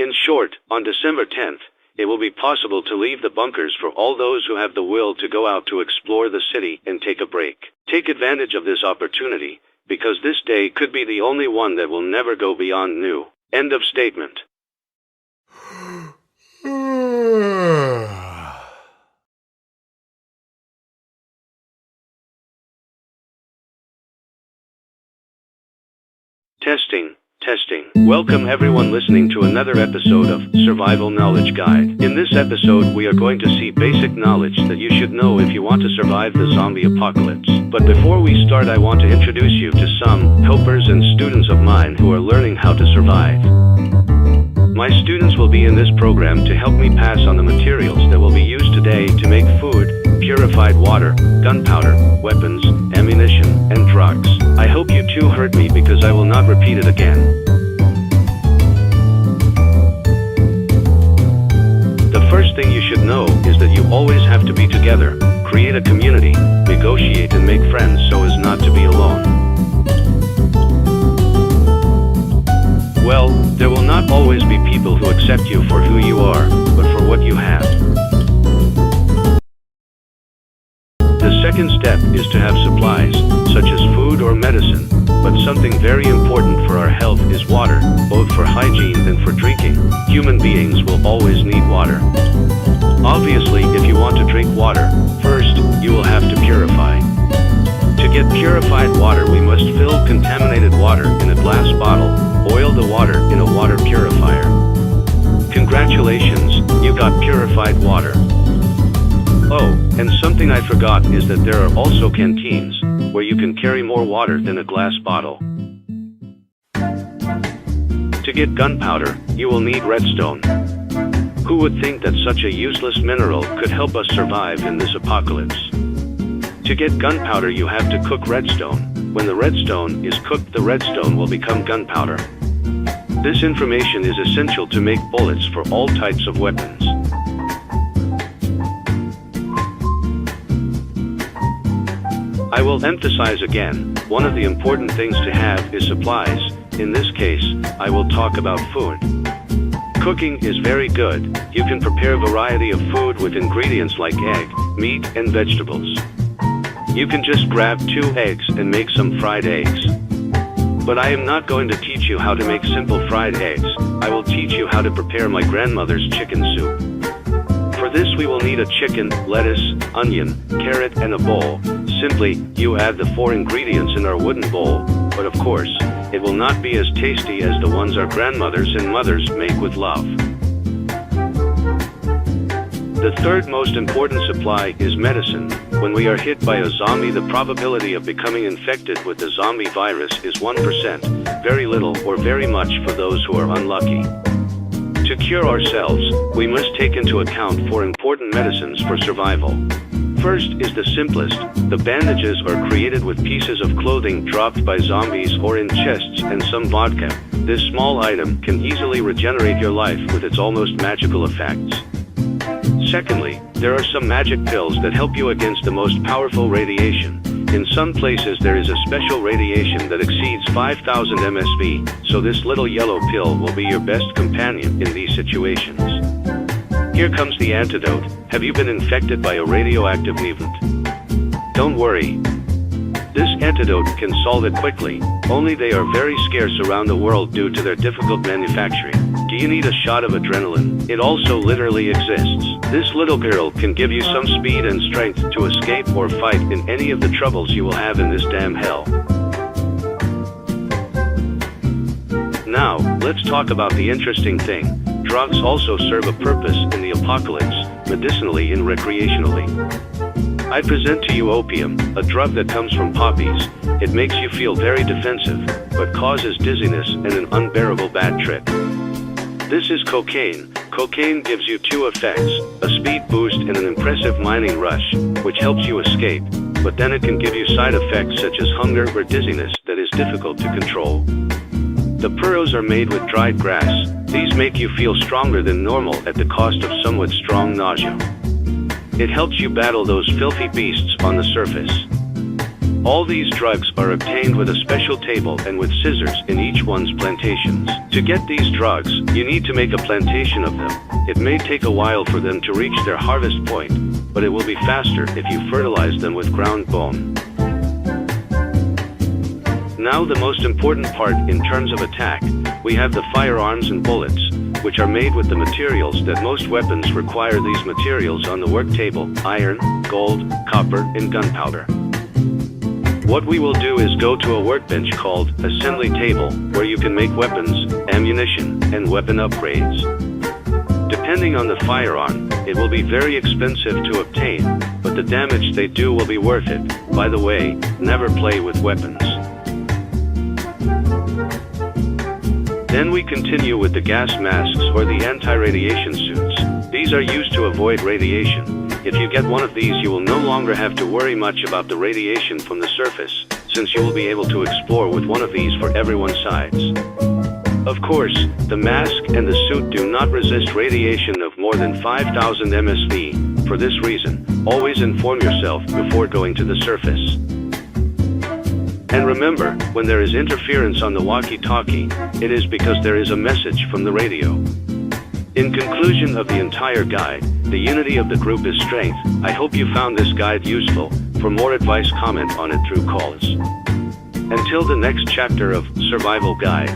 In short, on December 10th, it will be possible to leave the bunkers for all those who have the will to go out to explore the city and take a break. Take advantage of this opportunity, because this day could be the only one that will never go beyond new. End of statement. Testing. Welcome everyone listening to another episode of Survival Knowledge Guide. In this episode we are going to see basic knowledge that you should know if you want to survive the zombie apocalypse. But before we start, I want to introduce you to some helpers and students of mine who are learning how to survive. My students will be in this program to help me pass on the materials that will be used today to make food, purified water, gunpowder, weapons, ammunition, and drugs. I hope you too heard me because I will not repeat it again. The first thing you should know is that you always have to be together, create a community, negotiate and make friends so as not to be alone. Well, there will not always be people who accept you for who you are, but for what you have. The second step is to have supplies, such as food or medicine, but something very important for our health is water, both for hygiene and for drinking. Human beings will always need water. Obviously, if you want to drink water, first, you will have to purify. To get purified water, we must fill contaminated water in a glass bottle, boil the water in a water purifier. Congratulations, you got purified water. Oh, and something I forgot is that there are also canteens, where you can carry more water than a glass bottle. To get gunpowder, you will need redstone. Who would think that such a useless mineral could help us survive in this apocalypse? To get gunpowder, you have to cook redstone. When the redstone is cooked, the redstone will become gunpowder. This information is essential to make bullets for all types of weapons. I will emphasize again, one of the important things to have is supplies. In this case, I will talk about food. Cooking is very good. You can prepare a variety of food with ingredients like egg, meat, and vegetables. You can just grab 2 eggs and make some fried eggs. But I am not going to teach you how to make simple fried eggs. I will teach you how to prepare my grandmother's chicken soup. For this we will need a chicken, lettuce, onion, carrot, and a bowl. Simply, you add the 4 ingredients in our wooden bowl, but of course, it will not be as tasty as the ones our grandmothers and mothers make with love. The third most important supply is medicine. When we are hit by a zombie, the probability of becoming infected with the zombie virus is 1%, very little or very much for those who are unlucky. To cure ourselves, we must take into account 4 important medicines for survival. First is the simplest. The bandages are created with pieces of clothing dropped by zombies or in chests and some vodka. This small item can easily regenerate your life with its almost magical effects. Secondly, there are some magic pills that help you against the most powerful radiation. In some places there is a special radiation that exceeds 5,000 MSV, so this little yellow pill will be your best companion in these situations. Here comes the antidote. Have you been infected by a radioactive mutant? Don't worry. This antidote can solve it quickly, only they are very scarce around the world due to their difficult manufacturing. Do you need a shot of adrenaline? It also literally exists. This little girl can give you some speed and strength to escape or fight in any of the troubles you will have in this damn hell. Now, let's talk about the interesting thing. Drugs also serve a purpose in the apocalypse, medicinally and recreationally. I present to you opium, a drug that comes from poppies. It makes you feel very defensive, but causes dizziness and an unbearable bad trip. This is cocaine. Cocaine gives you 2 effects, a speed boost and an impressive mining rush, which helps you escape, but then it can give you side effects such as hunger or dizziness that is difficult to control. The puros are made with dried grass. These make you feel stronger than normal at the cost of somewhat strong nausea. It helps you battle those filthy beasts on the surface. All these drugs are obtained with a special table and with scissors in each one's plantations. To get these drugs, you need to make a plantation of them. It may take a while for them to reach their harvest point, but it will be faster if you fertilize them with ground bone. Now the most important part in terms of attack, we have the firearms and bullets, which are made with the materials that most weapons require. These materials on the work table: iron, gold, copper, and gunpowder. What we will do is go to a workbench called assembly table, where you can make weapons, ammunition, and weapon upgrades. Depending on the firearm, it will be very expensive to obtain, but the damage they do will be worth it. By the way, never play with weapons. Then we continue with the gas masks or the anti-radiation suits. These are used to avoid radiation. If you get one of these, you will no longer have to worry much about the radiation from the surface, since you will be able to explore with one of these for everyone's sides. Of course, the mask and the suit do not resist radiation of more than 5,000 MSV. For this reason, always inform yourself before going to the surface. And remember, when there is interference on the walkie-talkie, it is because there is a message from the radio. In conclusion of the entire guide, the unity of the group is strength. I hope you found this guide useful. For more advice, comment on it through calls. Until the next chapter of Survival Guide.